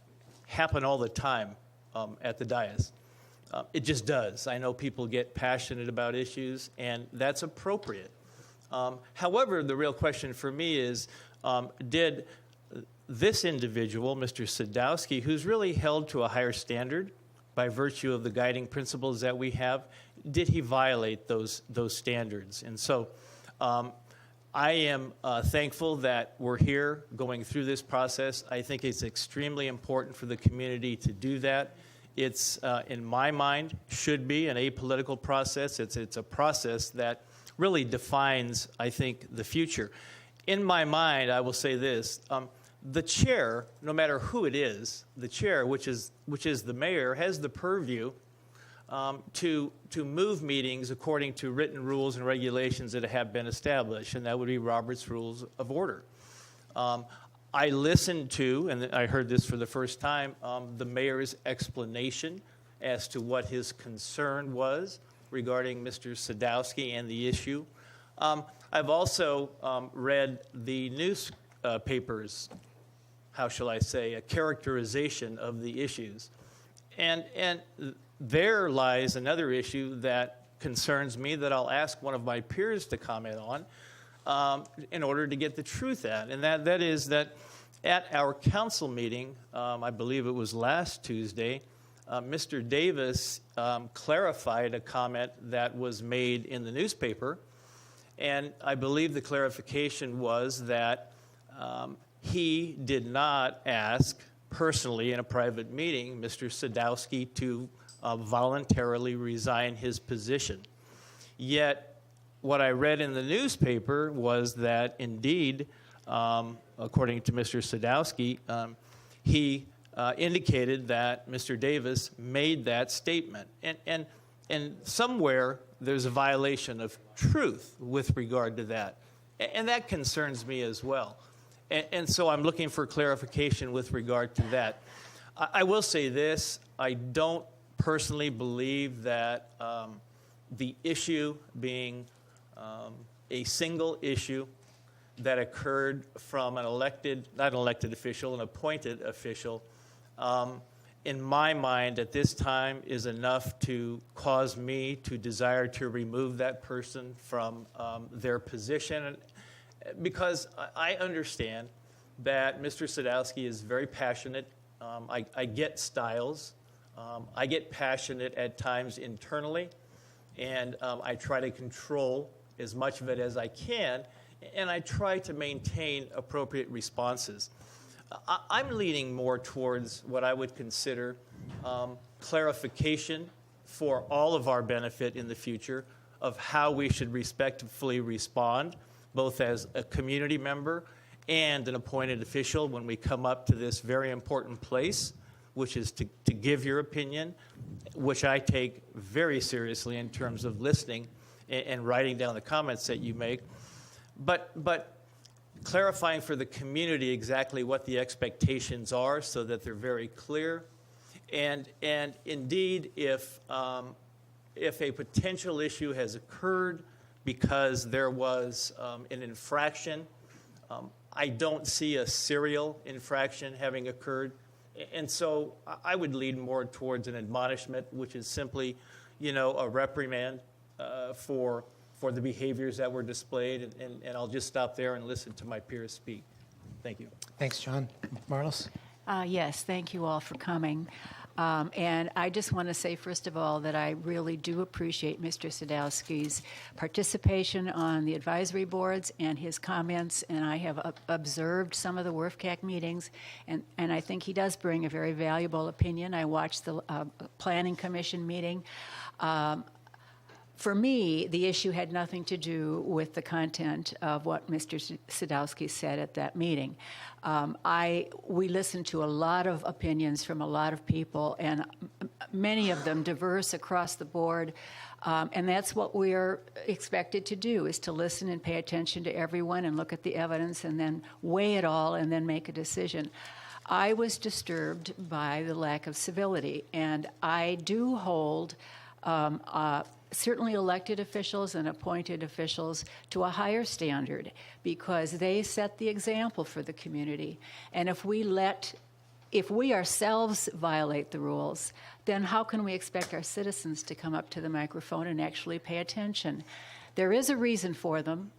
happen all the time at the dais. It just does. I know people get passionate about issues, and that's appropriate. However, the real question for me is, did this individual, Mr. Sadowski, who's really held to a higher standard by virtue of the guiding principles that we have, did he violate those standards? And so I am thankful that we're here going through this process. I think it's extremely important for the community to do that. It's, in my mind, should be an apolitical process. It's a process that really defines, I think, the future. In my mind, I will say this. The chair, no matter who it is, the chair, which is the mayor, has the purview to move meetings according to written rules and regulations that have been established, and that would be Robert's Rules of Order. I listened to, and I heard this for the first time, the mayor's explanation as to what his concern was regarding Mr. Sadowski and the issue. I've also read the newspapers, how shall I say, a characterization of the issues. And there lies another issue that concerns me that I'll ask one of my peers to comment on in order to get the truth at. And that is that at our council meeting, I believe it was last Tuesday, Mr. Davis clarified a comment that was made in the newspaper. And I believe the clarification was that he did not ask personally in a private meeting Mr. Sadowski to voluntarily resign his position. Yet what I read in the newspaper was that indeed, according to Mr. Sadowski, he indicated that Mr. Davis made that statement. And somewhere there's a violation of truth with regard to that. And that concerns me as well. And so I'm looking for clarification with regard to that. I will say this, I don't personally believe that the issue being a single issue that occurred from an elected, not an elected official, an appointed official, in my mind at this time is enough to cause me to desire to remove that person from their position. Because I understand that Mr. Sadowski is very passionate. I get styles. I get passionate at times internally, and I try to control as much of it as I can, and I try to maintain appropriate responses. I'm leaning more towards what I would consider clarification for all of our benefit in the future of how we should respectfully respond, both as a community member and an appointed official when we come up to this very important place, which is to give your opinion, which I take very seriously in terms of listening and writing down the comments that you make. But clarifying for the community exactly what the expectations are so that they're very clear. And indeed, if a potential issue has occurred because there was an infraction, I don't see a serial infraction having occurred. And so I would lean more towards an admonishment, which is simply, a reprimand for the behaviors that were displayed. And I'll just stop there and listen to my peers speak. Thank you. Thanks, John. Marlos? Yes, thank you all for coming. And I just want to say, first of all, that I really do appreciate Mr. Sadowski's participation on the advisory boards and his comments, and I have observed some of the WRFCAC meetings, and I think he does bring a very valuable opinion. I watched the Planning Commission meeting. For me, the issue had nothing to do with the content of what Mr. Sadowski said at that meeting. We listened to a lot of opinions from a lot of people, and many of them diverse across the board. And that's what we're expected to do, is to listen and pay attention to everyone and look at the evidence and then weigh it all and then make a decision. I was disturbed by the lack of civility, and I do hold certainly elected officials and appointed officials to a higher standard, because they set the example for the community. And if we ourselves violate the rules, then how can we expect our citizens to come up to the microphone and actually pay attention? There is a reason for them,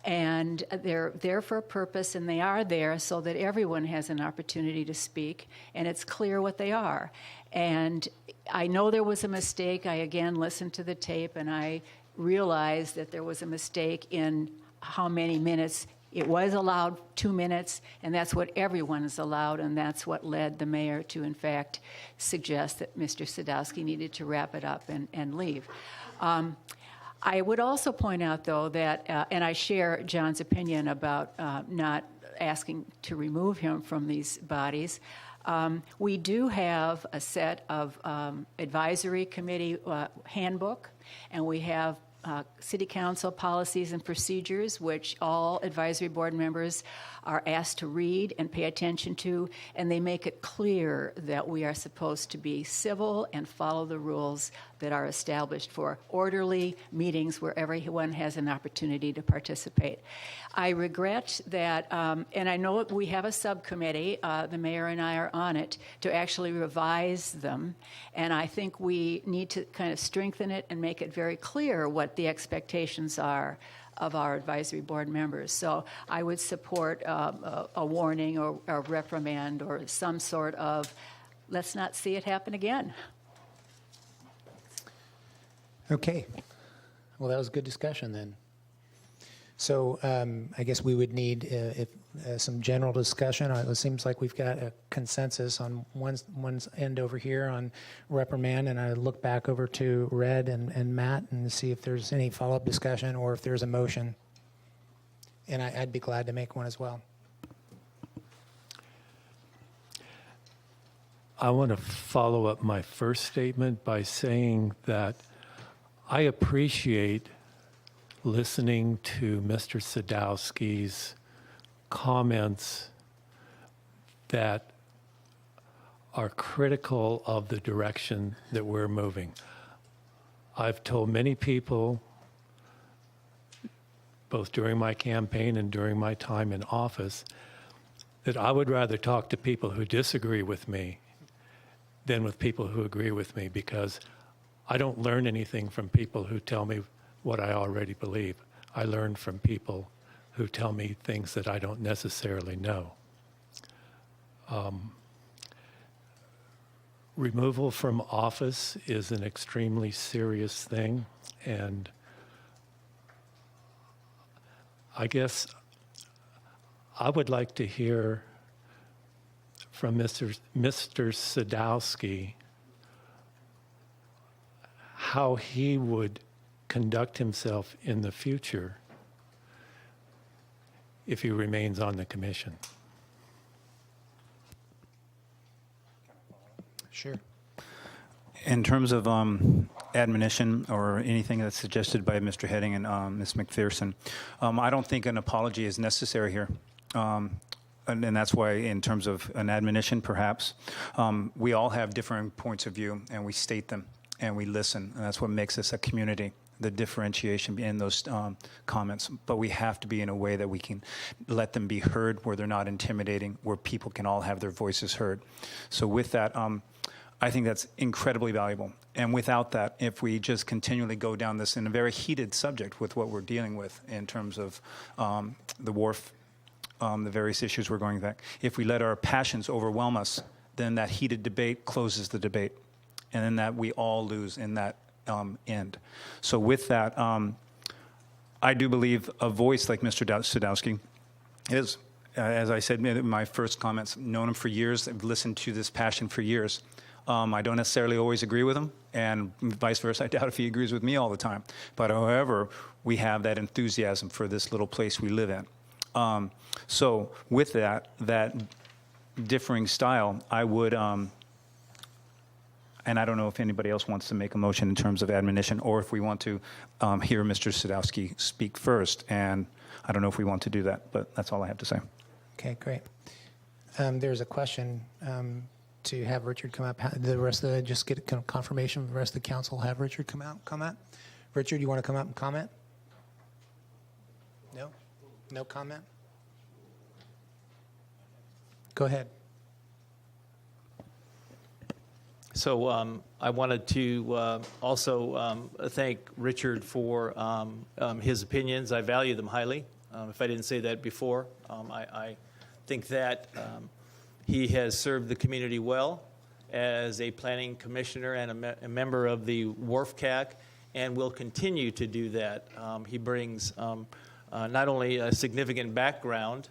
and they're there for a purpose, and they are there so that everyone has an opportunity to speak, and it's clear what they are. And I know there was a mistake. I again listened to the tape, and I realized that there was a mistake in how many minutes. It was allowed 2 minutes, and that's what everyone is allowed, and that's what led the mayor to, in fact, suggest that Mr. Sadowski needed to wrap it up and leave. I would also point out, though, that, and I share John's opinion about not asking to remove him from these bodies. We do have a set of advisory committee handbook, and we have City Council policies and procedures, which all advisory board members are asked to read and pay attention to, and they make it clear that we are supposed to be civil and follow the rules that are established for orderly meetings where everyone has an opportunity to participate. I regret that, and I know we have a subcommittee, the mayor and I are on it, to actually revise them, and I think we need to kind of strengthen it and make it very clear what the expectations are of our advisory board members. So I would support a warning or a reprimand or some sort of, let's not see it happen again. Okay. Well, that was a good discussion then. So I guess we would need some general discussion. It seems like we've got a consensus on one's end over here on reprimand, and I look back over to Red and Matt and see if there's any follow-up discussion or if there's a motion. And I'd be glad to make one as well. I want to follow up my first statement by saying that I appreciate listening to Mr. Sadowski's comments that are critical of the direction that we're moving. I've told many people, both during my campaign and during my time in office, that I would rather talk to people who disagree with me than with people who agree with me, because I don't learn anything from people who tell me what I already believe. I learn from people who tell me things that I don't necessarily know. Removal from office is an extremely serious thing, and I guess I would like to hear from Mr. Sadowski how he would conduct himself in the future if he remains on the commission. Sure. In terms of admonition or anything that's suggested by Mr. Heading and Ms. McPherson, I don't think an apology is necessary here. And that's why, in terms of an admonition, perhaps, we all have different points of view, and we state them, and we listen. And that's what makes us a community, the differentiation in those comments. But we have to be in a way that we can let them be heard, where they're not intimidating, where people can all have their voices heard. So with that, I think that's incredibly valuable. And without that, if we just continually go down this in a very heated subject with what we're dealing with in terms of the wharf, the various issues we're going back, if we let our passions overwhelm us, then that heated debate closes the debate, and then that we all lose in that end. So with that, I do believe a voice like Mr. Sadowski is, as I said in my first comments, known him for years, I've listened to this passion for years. I don't necessarily always agree with him, and vice versa. I doubt if he agrees with me all the time. But however, we have that enthusiasm for this little place we live in. So with that differing style, I would, and I don't know if anybody else wants to make a motion in terms of admonition, or if we want to hear Mr. Sadowski speak first. And I don't know if we want to do that, but that's all I have to say. Okay, great. There's a question to have Richard come up. The rest of the, just get confirmation from the rest of the council, have Richard come out, comment. Richard, you want to come up and comment? No? No comment? Go ahead. So I wanted to also thank Richard for his opinions. I value them highly. If I didn't say that before, I think that he has served the community well as a planning commissioner and a member of the WRFCAC, and will continue to do that. He brings not only a significant background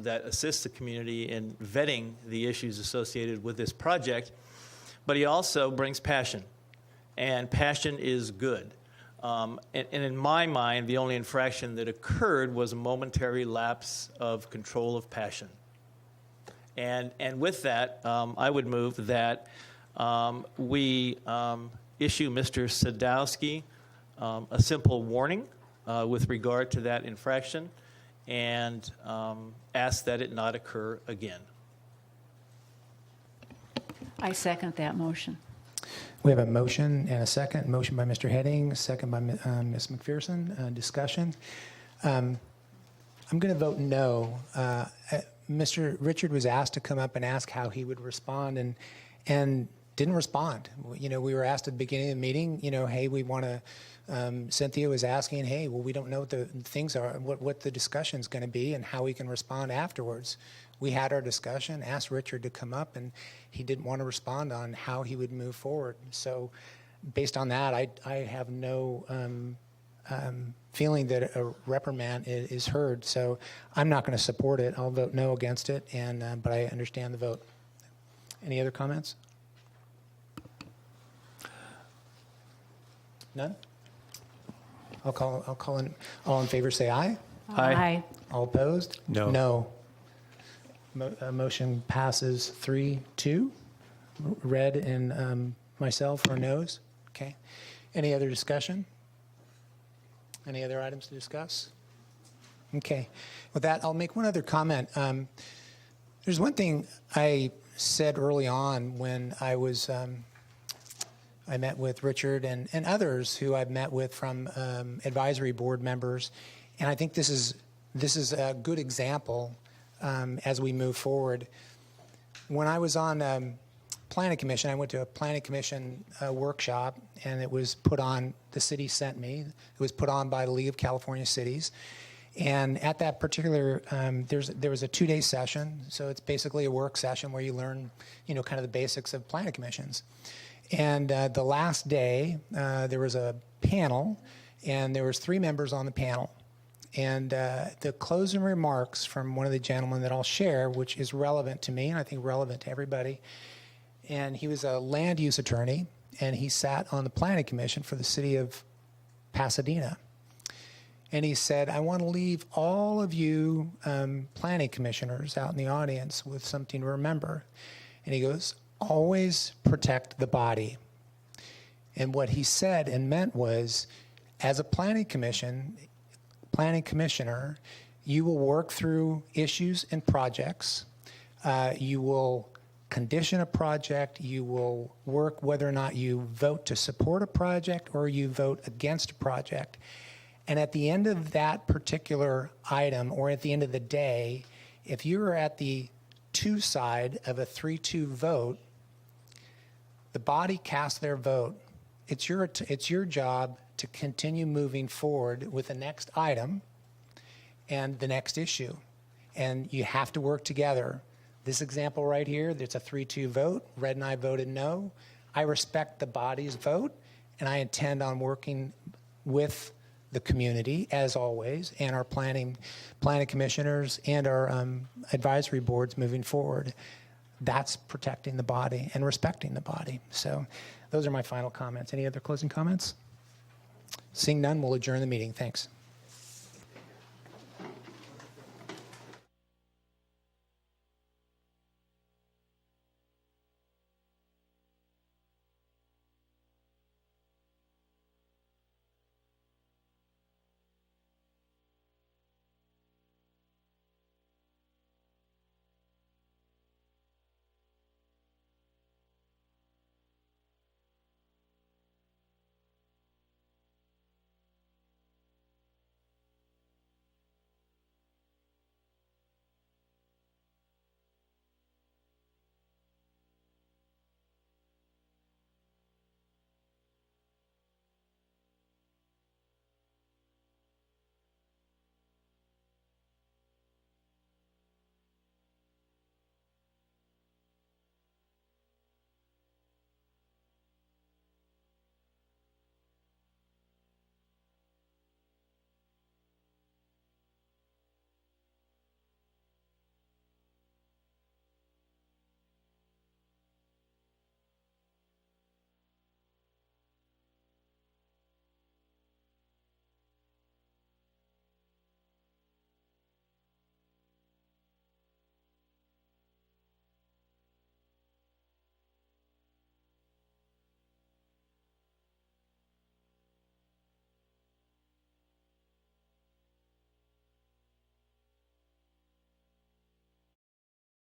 that assists the community in vetting the issues associated with this project, but he also brings passion, and passion is good. And in my mind, the only infraction that occurred was a momentary lapse of control of passion. And with that, I would move that we issue Mr. Sadowski a simple warning with regard to that infraction, and ask that it not occur again. I second that motion. We have a motion and a second. Motion by Mr. Heading, second by Ms. McPherson. Discussion. I'm going to vote no. Mr. Richard was asked to come up and ask how he would respond, and didn't respond. You know, we were asked at the beginning of the meeting, you know, hey, we want to, Cynthia was asking, hey, well, we don't know what the things are, what the discussion's going to be and how we can respond afterwards. We had our discussion, asked Richard to come up, and he didn't want to respond on how he would move forward. So based on that, I have no feeling that a reprimand is heard. So I'm not going to support it. I'll vote no against it, and but I understand the vote. Any other comments? None? I'll call in. All in favor, say aye. Aye. All opposed? No. No. Motion passes 3-2. Red and myself are no's. Okay. Any other discussion? Any other items to discuss? Okay. With that, I'll make one other comment. There's one thing I said early on when I was I met with Richard and others who I've met with from advisory board members, and I think this is a good example as we move forward. When I was on Planning Commission, I went to a Planning Commission workshop, and it was put on, the city sent me, it was put on by the League of California Cities. And at that particular, there was a 2-day session, so it's basically a work session where you learn, you know, kind of the basics of planning commissions. And the last day, there was a panel, and there was 3 members on the panel. And the closing remarks from one of the gentlemen that I'll share, which is relevant to me and I think relevant to everybody, and he was a land use attorney, and he sat on the planning commission for the city of Pasadena. And he said, I want to leave all of you planning commissioners out in the audience with something to remember. And he goes, always protect the body. And what he said and meant was, as a planning commissioner, you will work through issues and projects. You will condition a project. You will work whether or not you vote to support a project or you vote against a project. And at the end of that particular item, or at the end of the day, if you are at the 2 side of a 3-2 vote, the body casts their vote. It's your job to continue moving forward with the next item and the next issue. And you have to work together. This example right here, it's a 3-2 vote. Red and I voted no. I respect the body's vote, and I intend on working with the community, as always, and our planning commissioners and our advisory boards moving forward. That's protecting the body and respecting the body. So those are my final comments. Any other closing comments? Seeing none, we'll adjourn the meeting. Thanks.